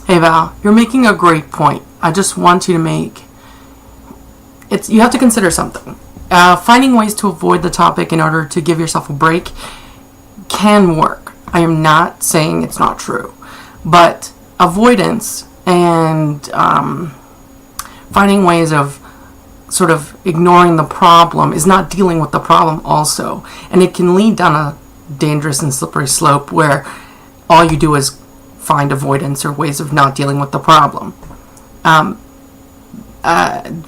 Hey Val, you're making a great point. I just want you to make you have to consider something. Finding ways to avoid the topic in order to give yourself a break can work. I am not saying it's not true, but avoidance and finding ways of sort of ignoring the problem is not dealing with the problem also, and it can lead down a dangerous and slippery slope where all you do is find avoidance or ways of not dealing with the problem.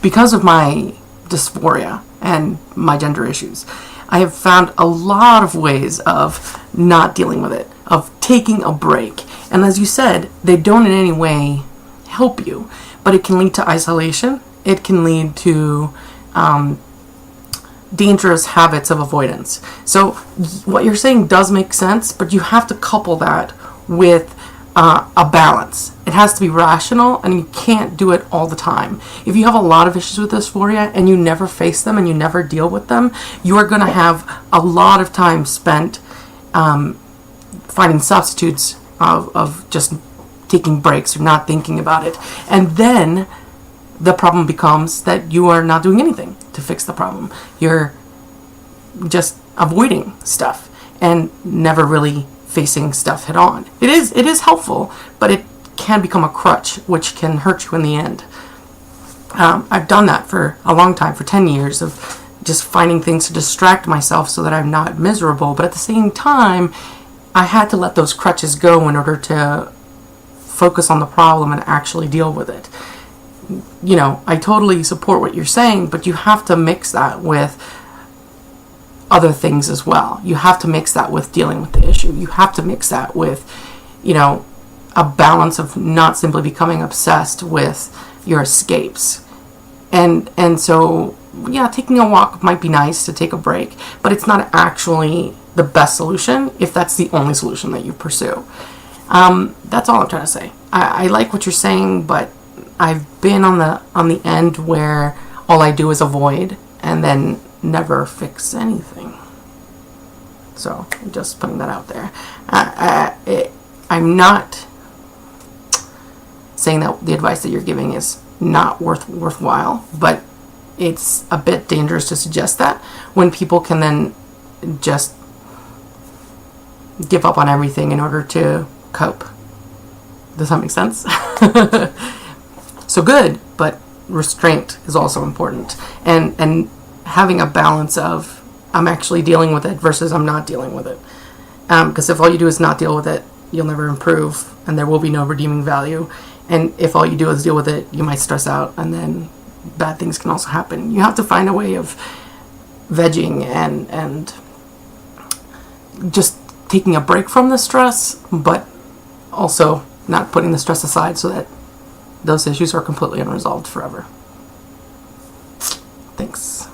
Because of my dysphoria and my gender issues, I have found a lot of ways of not dealing with it, of taking a break. And as you said, they don't in any way help you, but it can lead to isolation. It can lead to dangerous habits of avoidance. So what you're saying does make sense, but you have to couple that with a balance. It has to be rational, and you can't do it all the time. If you have a lot of issues with dysphoria and you never face them and you never deal with them, you are going to have a lot of time spent finding substitutes of just taking breaks or not thinking about it. And then the problem becomes that you are not doing anything to fix the problem. You're just avoiding stuff and never really facing stuff head on. It is helpful, but it can become a crutch, which can hurt you in the end. I've done that for a long time, for 10 years, of just finding things to distract myself so that I'm not miserable. But at the same time, I had to let those crutches go in order to focus on the problem and actually deal with it. You know, I totally support what you're saying, but you have to mix that with other things as well. You have to mix that with dealing with the issue. You have to mix that with, you know, a balance of not simply becoming obsessed with your escapes. And so, yeah, taking a walk might be nice to take a break, but it's not actually the best solution if that's the only solution that you pursue. That's all I'm trying to say. I like what you're saying, but I've been on the end where all I do is avoid and then never fix anything. So I'm just putting that out there. I'm not saying that the advice that you're giving is not worthwhile, but it's a bit dangerous to suggest that when people can then just give up on everything in order to cope. Does that make sense? So good, but restraint is also important. And having a balance of I'm actually dealing with it versus I'm not dealing with it. Because if all you do is not deal with it, you'll never improve and there will be no redeeming value. And if all you do is deal with it, you might stress out and then bad things can also happen. You have to find a way of vegging and just taking a break from the stress, but also not putting the stress aside so that those issues are completely unresolved forever. Thanks.